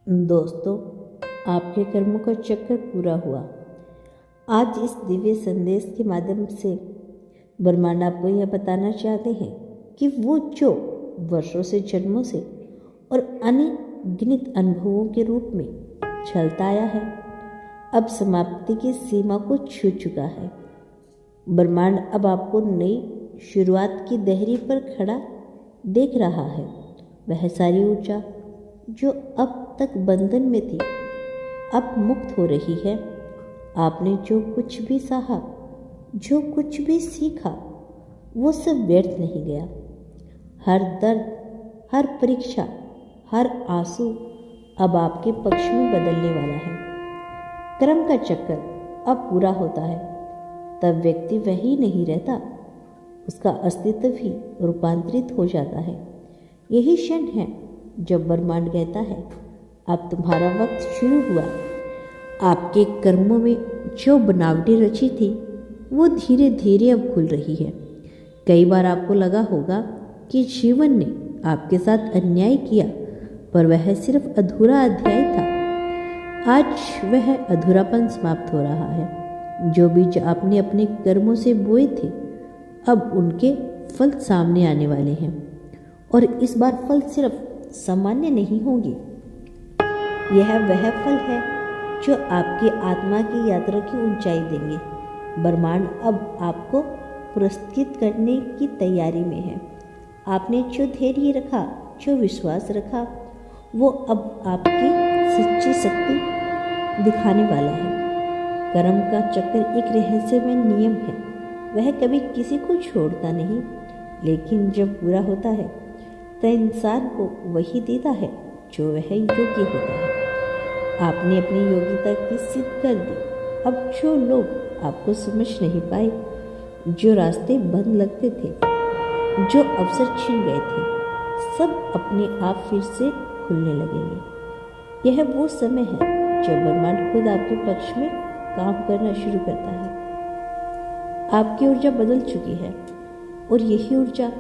दोस्तों, आपके कर्मों का चक्कर पूरा हुआ। आज इस दिव्य संदेश के माध्यम से ब्रह्मांड आपको यह बताना चाहते हैं कि वो जो वर्षों से, जन्मों से और अनगिनत अनुभवों के रूप में चलता आया है, अब समाप्ति की सीमा को छू चुका है। ब्रह्मांड अब आपको नई शुरुआत की दहरी पर खड़ा देख रहा है। वह सारी ऊर्जा जो अब तक बंधन में थी, अब मुक्त हो रही है। आपने जो कुछ भी सहा, जो कुछ भी सीखा, वो सब व्यर्थ नहीं गया। हर दर्द, हर परीक्षा, हर आंसू अब आपके पक्ष में बदलने वाला है। कर्म का चक्कर अब पूरा होता है, तब व्यक्ति वही नहीं रहता, उसका अस्तित्व भी रूपांतरित हो जाता है। यही क्षण है जब ब्रह्मांड कहता है, अब तुम्हारा वक्त शुरू हुआ। आपके कर्मों में जो बनावटी रची थी, वो धीरे धीरे अब खुल रही है। कई बार आपको लगा होगा कि जीवन ने आपके साथ अन्याय किया, पर वह सिर्फ अधूरा अध्याय था। आज वह अधूरापन समाप्त हो रहा है। जो बीज आपने अपने कर्मों से बोए थे, अब उनके फल सामने आने वाले हैं, और इस बार फल सिर्फ सामान्य नहीं होंगे। यह वह फल है जो आपकी आत्मा की यात्रा की ऊंचाई देंगे। ब्रह्मांड अब आपको पुरस्कृत करने की तैयारी में है। आपने जो धैर्य रखा, जो विश्वास रखा, वो अब आपकी सच्ची शक्ति दिखाने वाला है। कर्म का चक्कर एक रहस्यमय नियम है। वह कभी किसी को छोड़ता नहीं, लेकिन जब पूरा होता है तो इंसान को वही देता है जो वह योग्य होता है। आपने अपनी योग्यता की सिद्ध कर दी। अब जो लोग आपको समझ नहीं पाए, जो रास्ते बंद लगते थे, जो अवसर छिन गए थे, सब अपने आप फिर से खुलने लगेंगे। यह वो समय है जब ब्रह्मांड खुद आपके पक्ष में काम करना शुरू करता है। आपकी ऊर्जा बदल चुकी है, और यही ऊर्जा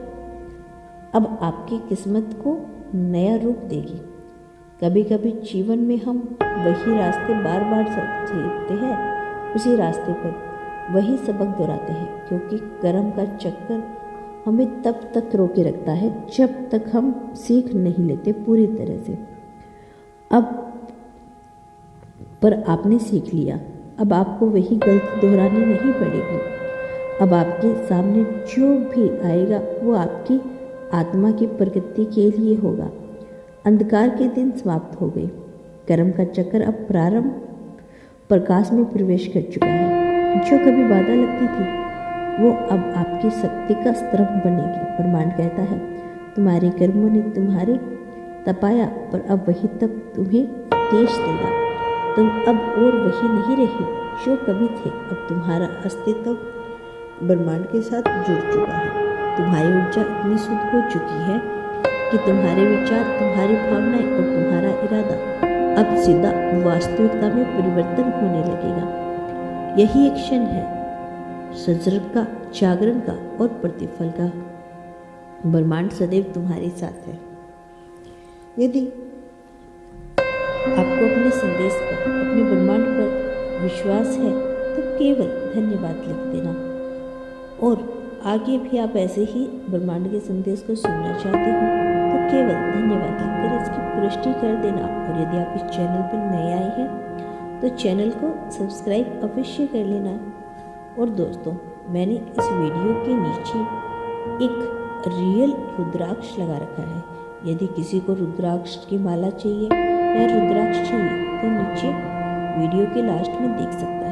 अब आपकी किस्मत को नया रूप देगी। कभी कभी जीवन में हम वही रास्ते बार बार चलते हैं, उसी रास्ते पर वही सबक दोहराते हैं, क्योंकि कर्म का चक्कर हमें तब तक रोके रखता है जब तक हम सीख नहीं लेते पूरी तरह से। अब पर आपने सीख लिया, अब आपको वही गलती दोहरानी नहीं पड़ेगी। अब आपके सामने जो भी आएगा वो आपकी आत्मा की प्रगति के लिए होगा। अंधकार के दिन समाप्त हो गए। कर्म का चक्कर अब प्रारंभ प्रकाश में प्रवेश कर चुका है। जो कभी बाधा लगती थी, वो अब आपकी शक्ति का स्तंभ बनेगी। ब्रह्मांड कहता है, तुम्हारे कर्मों ने तुम्हारे तपाया, पर अब वही तप तुम्हें तेज देगा। तुम अब और वही नहीं रहे जो कभी थे। अब तुम्हारा अस्तित्व ब्रह्मांड के साथ जुड़ चुका है। तुम्हारी ऊर्जा इतनी शुद्ध हो चुकी है कि तुम्हारे विचार, तुम्हारी भावनाएं और तुम्हारा इरादा अब सीधा वास्तविकता में परिवर्तन होने लगेगा। यही एक क्षण है सजग का, जागरण का और प्रतिफल का। ब्रह्मांड सदैव तुम्हारे साथ है। यदि आपको अपने संदेश पर, अपने ब्रह्मांड पर विश्वास है, तो केवल धन्यवाद लिख देना, और आगे भी आप ऐसे ही ब्रह्मांड के संदेश को सुनना चाहते हो तो केवल धन्यवाद लिखकर इसकी पुष्टि कर देना। और यदि आप इस चैनल पर नए आए हैं तो चैनल को सब्सक्राइब अवश्य कर लेना। और दोस्तों, मैंने इस वीडियो के नीचे एक रियल रुद्राक्ष लगा रखा है। यदि किसी को रुद्राक्ष की माला चाहिए या रुद्राक्ष चाहिए तो नीचे वीडियो के लास्ट में देख सकता है।